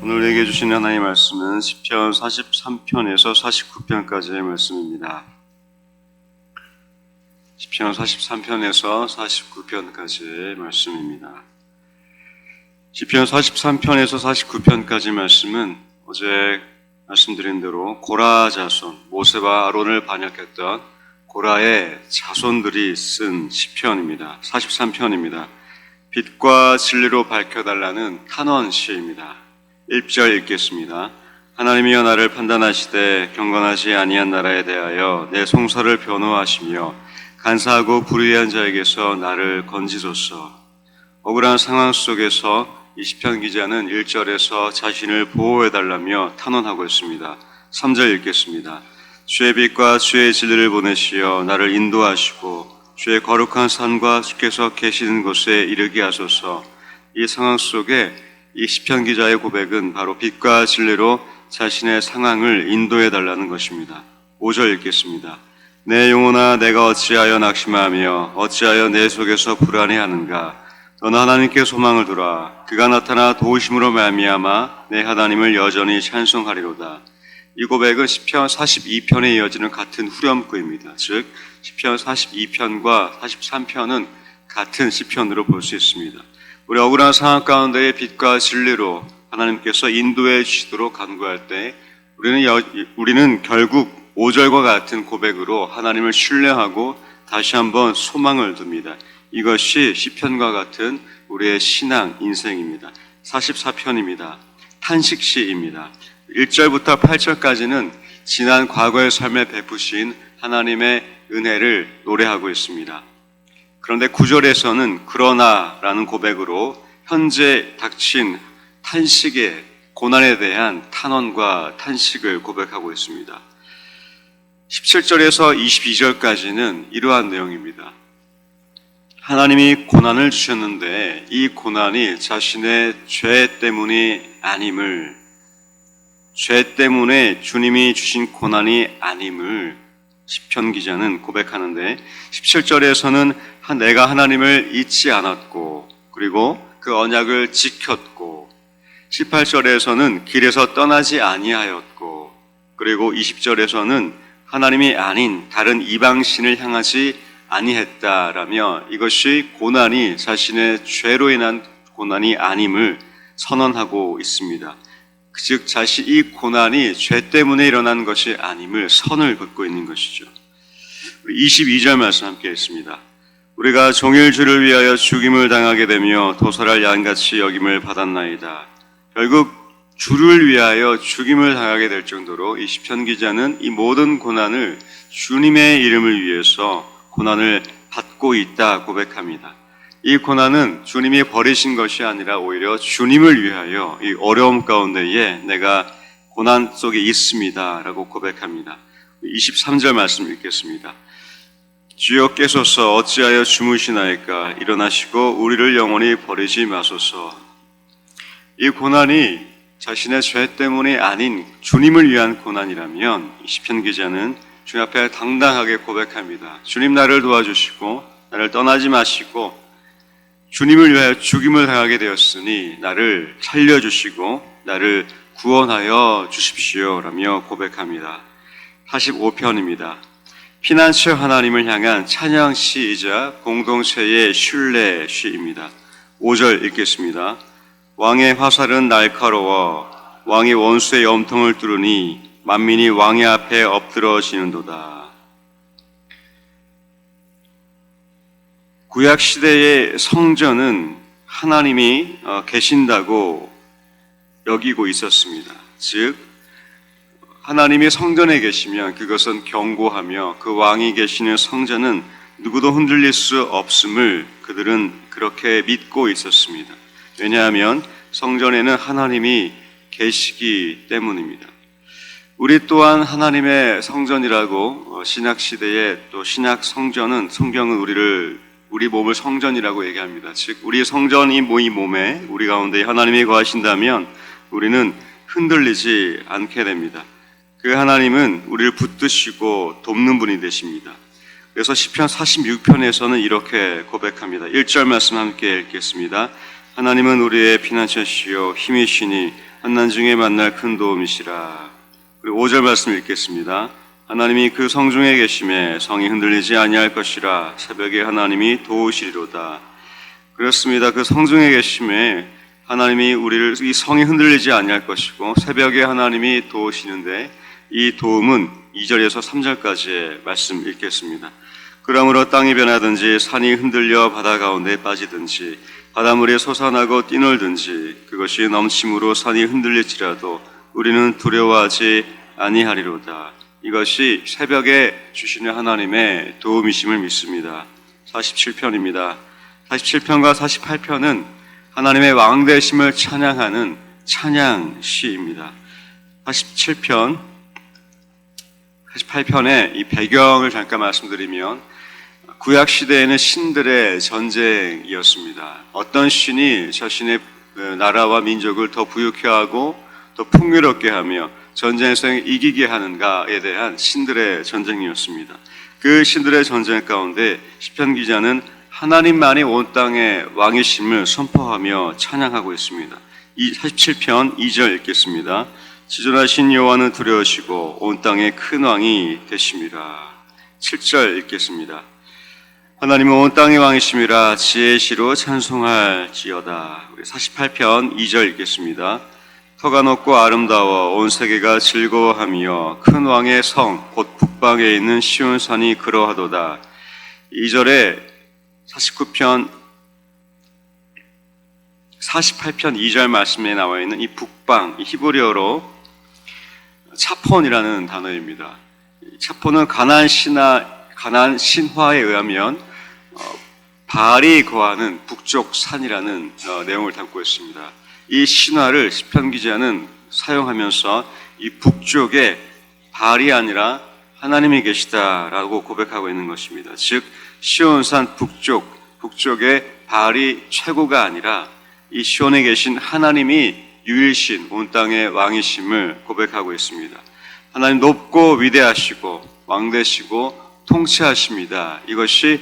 오늘 얘기해 주신 하나님의 말씀은 시편 43편에서 49편까지의 말씀입니다. 시편 43편에서 49편까지의 말씀입니다. 시편 43편에서 49편까지 말씀은 어제 말씀드린 대로 고라 자손, 모세와 아론을 반역했던 고라의 자손들이 쓴 시편입니다. 43편입니다. 빛과 진리로 밝혀달라는 탄원 시입니다. 1절 읽겠습니다. 하나님이여 나를 판단하시되 경건하지 아니한 나라에 대하여 내 송사를 변호하시며 간사하고 불의한 자에게서 나를 건지소서. 억울한 상황 속에서 이 시편 기자는 1절에서 자신을 보호해달라며 탄원하고 있습니다. 3절 읽겠습니다. 주의 빛과 주의 진리를 보내시어 나를 인도하시고 주의 거룩한 산과 주께서 계시는 곳에 이르게 하소서. 이 상황 속에 이 시편 기자의 고백은 바로 빛과 진리로 자신의 상황을 인도해달라는 것입니다. 5절 읽겠습니다. 내 영혼아 내가 어찌하여 낙심하며 어찌하여 내 속에서 불안해하는가. 너는 하나님께 소망을 두라. 그가 나타나 도우심으로 말미암아 내 하나님을 여전히 찬송하리로다. 이 고백은 시편 42편에 이어지는 같은 후렴구입니다. 즉 시편 42편과 43편은 같은 시편으로 볼 수 있습니다. 우리 억울한 상황 가운데의 빛과 진리로 하나님께서 인도해 주시도록 간구할 때 우리는 결국 5절과 같은 고백으로 하나님을 신뢰하고 다시 한번 소망을 둡니다. 이것이 시편과 같은 우리의 신앙 인생입니다. 44편입니다. 탄식시입니다. 1절부터 8절까지는 지난 과거의 삶에 베푸신 하나님의 은혜를 노래하고 있습니다. 그런데 9절에서는 그러나라는 고백으로 현재 닥친 탄식의 고난에 대한 탄원과 탄식을 고백하고 있습니다. 17절에서 22절까지는 이러한 내용입니다. 하나님이 고난을 주셨는데 이 고난이 자신의 죄 때문이 아님을, 죄 때문에 주님이 주신 고난이 아님을 시편 기자는 고백하는데 17절에서는 내가 하나님을 잊지 않았고 그리고 그 언약을 지켰고 18절에서는 길에서 떠나지 아니하였고 그리고 20절에서는 하나님이 아닌 다른 이방신을 향하지 아니했다라며 이것이 고난이 자신의 죄로 인한 고난이 아님을 선언하고 있습니다. 즉 이 고난이 죄 때문에 일어난 것이 아님을 선을 긋고 있는 것이죠. 22절 말씀 함께 했습니다. 우리가 종일 주를 위하여 죽임을 당하게 되며 도살할 양같이 여김을 받았나이다. 결국 주를 위하여 죽임을 당하게 될 정도로 이 시편 기자는 이 모든 고난을 주님의 이름을 위해서 고난을 받고 있다 고백합니다. 이 고난은 주님이 버리신 것이 아니라 오히려 주님을 위하여 이 어려움 가운데에 내가 고난 속에 있습니다 라고 고백합니다. 23절 말씀 읽겠습니다. 주여 깨소서 어찌하여 주무시나이까 일어나시고 우리를 영원히 버리지 마소서. 이 고난이 자신의 죄 때문이 아닌 주님을 위한 고난이라면 시편 기자는 주님 앞에 당당하게 고백합니다. 주님 나를 도와주시고 나를 떠나지 마시고 주님을 위하여 죽임을 당하게 되었으니 나를 살려주시고 나를 구원하여 주십시오 라며 고백합니다. 45편입니다. 피난처 하나님을 향한 찬양시이자 공동체의 신뢰시입니다. 5절 읽겠습니다. 왕의 화살은 날카로워 왕이 원수의 염통을 뚫으니 만민이 왕의 앞에 엎드러지는도다. 구약시대의 성전은 하나님이 계신다고 여기고 있었습니다. 즉 하나님이 성전에 계시면 그것은 견고하며 그 왕이 계시는 성전은 누구도 흔들릴 수 없음을 그들은 그렇게 믿고 있었습니다. 왜냐하면 성전에는 하나님이 계시기 때문입니다. 우리 또한 하나님의 성전이라고 신약시대에 또 신약 성전은 성경은 우리 몸을 성전이라고 얘기합니다. 즉 우리 성전이 이 몸에 우리 가운데 하나님이 거하신다면 우리는 흔들리지 않게 됩니다. 그 하나님은 우리를 붙드시고 돕는 분이 되십니다. 그래서 시편 46편에서는 이렇게 고백합니다. 1절 말씀 함께 읽겠습니다. 하나님은 우리의 피난처시요 힘이시니 환난 중에 만날 큰 도움이시라. 그리고 5절 말씀 읽겠습니다. 하나님이 그 성중에 계심에 성이 흔들리지 아니할 것이라. 새벽에 하나님이 도우시리로다. 그렇습니다. 그 성중에 계심에 하나님이 우리를, 이 성이 흔들리지 아니할 것이고 새벽에 하나님이 도우시는데, 이 도움은 2절에서 3절까지의 말씀 읽겠습니다. 그러므로 땅이 변하든지 산이 흔들려 바다 가운데 빠지든지 바닷물이 솟아나고 뛰놀든지 그것이 넘침으로 산이 흔들릴지라도 우리는 두려워하지 아니하리로다. 이것이 새벽에 주시는 하나님의 도움이심을 믿습니다. 47편입니다. 47편과 48편은 하나님의 왕되심을 찬양하는 찬양시입니다. 47편, 48편의 이 배경을 잠깐 말씀드리면, 구약 시대에는 신들의 전쟁이었습니다. 어떤 신이 자신의 나라와 민족을 더 부유케 하고 더 풍요롭게 하며 전쟁에서 이기게 하는가에 대한 신들의 전쟁이었습니다. 그 신들의 전쟁 가운데 시편 기자는 하나님만이 온 땅의 왕이심을 선포하며 찬양하고 있습니다. 이 47편 2절 읽겠습니다. 지존하신 여호와는 두려우시고 온 땅의 큰 왕이 되심이라. 7절 읽겠습니다. 하나님은 온 땅의 왕이심이라 지혜의 시로 찬송할지어다. 48편 2절 읽겠습니다. 터가 높고 아름다워 온 세계가 즐거워하며 큰 왕의 성 곧 북방에 있는 시온산이 그러하도다. 2절에 48편 2절 말씀에 나와 있는 이 북방, 이 히브리어로 차폰이라는 단어입니다. 차폰은 가나안 신화에 의하면 바알이 거하는 북쪽 산이라는 내용을 담고 있습니다. 이 신화를 시편 기자는 사용하면서 이 북쪽에 바알이 아니라 하나님이 계시다라고 고백하고 있는 것입니다. 즉 시온산 북쪽에 바알이 최고가 아니라 이 시온에 계신 하나님이 유일신 온 땅의 왕이심을 고백하고 있습니다. 하나님 높고 위대하시고 왕되시고 통치하십니다. 이것이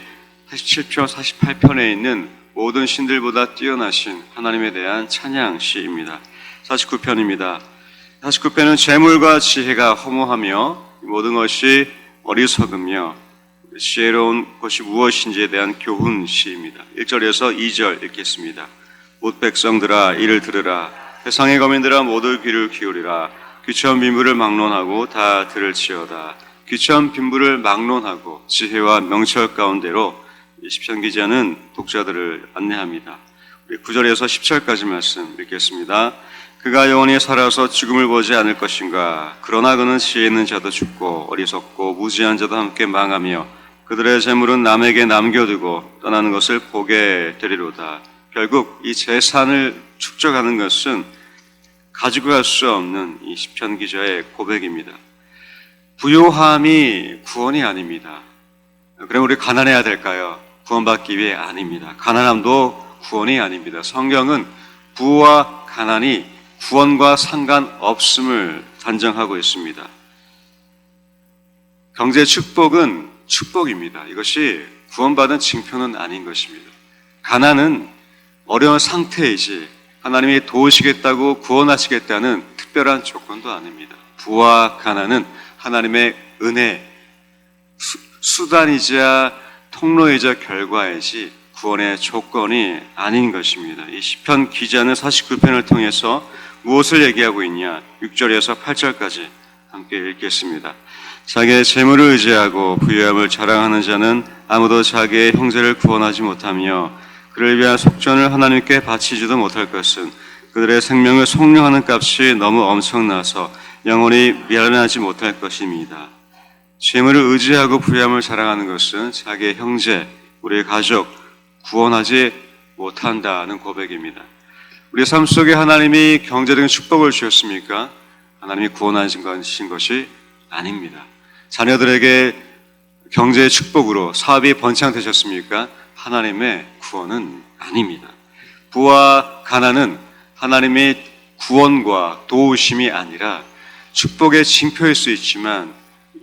47편, 48편에 있는 모든 신들보다 뛰어나신 하나님에 대한 찬양시입니다. 49편입니다. 49편은 재물과 지혜가 허무하며 모든 것이 어리석으며 지혜로운 것이 무엇인지에 대한 교훈시입니다. 1절에서 2절 읽겠습니다. 못 백성들아 이를 들으라. 세상의 거민들아 모두 귀를 기울이라. 귀천 빈부를 막론하고 다 들을지어다. 귀천 빈부를 막론하고 지혜와 명철 가운데로 시편 기자는 독자들을 안내합니다. 우리 9절에서 10절까지 말씀 읽겠습니다. 그가 영원히 살아서 죽음을 보지 않을 것인가. 그러나 그는 지혜 있는 자도 죽고 어리석고 무지한 자도 함께 망하며 그들의 재물은 남에게 남겨두고 떠나는 것을 보게 되리로다. 결국 이 재산을 축적하는 것은 가지고 갈 수 없는 이 시편 기자의 고백입니다. 부요함이 구원이 아닙니다. 그럼 우리 가난해야 될까요? 구원받기 위해 아닙니다. 가난함도 구원이 아닙니다. 성경은 부와 가난이 구원과 상관없음을 단정하고 있습니다. 경제 축복은 축복입니다. 이것이 구원받은 징표는 아닌 것입니다. 가난은 어려운 상태이지 하나님이 도우시겠다고 구원하시겠다는 특별한 조건도 아닙니다. 부와 가난은 하나님의 은혜, 수단이자 통로이자 결과이지 구원의 조건이 아닌 것입니다. 이 시편 기자는 49편을 통해서 무엇을 얘기하고 있냐? 6절에서 8절까지 함께 읽겠습니다. 자기의 재물을 의지하고 부유함을 자랑하는 자는 아무도 자기의 형제를 구원하지 못하며 그를 위한 속전을 하나님께 바치지도 못할 것은 그들의 생명을 속량하는 값이 너무 엄청나서 영원히 멸하지 못할 것입니다. 재물을 의지하고 부유함을 자랑하는 것은 자기의 형제, 우리의 가족 구원하지 못한다는 고백입니다. 우리 삶 속에 하나님이 경제적인 축복을 주셨습니까? 하나님이 구원하신 것이 아닙니다. 자녀들에게 경제의 축복으로 사업이 번창되셨습니까? 하나님의 구원은 아닙니다. 부와 가난은 하나님의 구원과 도우심이 아니라 축복의 징표일 수 있지만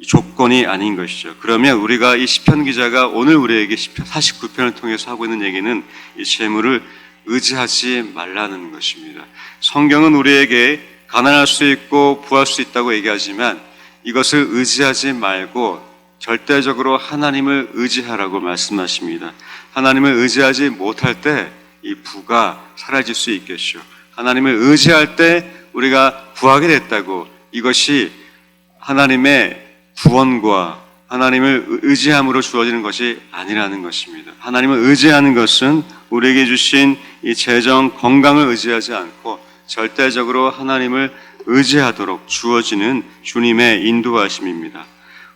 조건이 아닌 것이죠. 그러면 우리가 이 시편 기자가 오늘 우리에게 시편 49편을 통해서 하고 있는 얘기는 이 재물을 의지하지 말라는 것입니다. 성경은 우리에게 가난할 수 있고 부할 수 있다고 얘기하지만 이것을 의지하지 말고 절대적으로 하나님을 의지하라고 말씀하십니다. 하나님을 의지하지 못할 때 이 부가 사라질 수 있겠죠. 하나님을 의지할 때 우리가 구하게 됐다고, 이것이 하나님의 구원과 하나님을 의지함으로 주어지는 것이 아니라는 것입니다. 하나님을 의지하는 것은 우리에게 주신 이 재정, 건강을 의지하지 않고 절대적으로 하나님을 의지하도록 주어지는 주님의 인도하심입니다.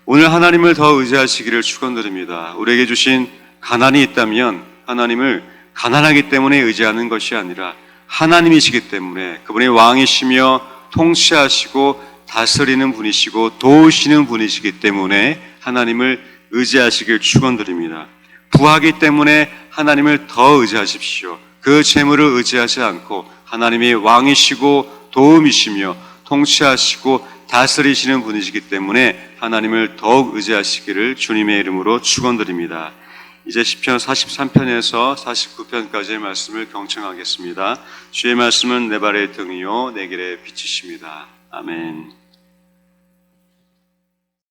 오늘 하나님을 더 의지하시기를 축원드립니다. 우리에게 주신 가난이 있다면 하나님을 가난하기 때문에 의지하는 것이 아니라 하나님이시기 때문에, 그분이 왕이시며 통치하시고 다스리는 분이시고 도우시는 분이시기 때문에 하나님을 의지하시길 축원드립니다. 부하기 때문에 하나님을 더 의지하십시오. 그 재물을 의지하지 않고 하나님이 왕이시고 도움이시며 통치하시고 다스리시는 분이시기 때문에 하나님을 더욱 의지하시기를 주님의 이름으로 축원드립니다. 이제 시편 43편에서 49편까지의 말씀을 경청하겠습니다. 주의 말씀은 내 발의 등이요 내 길의 빛이십니다. 아멘.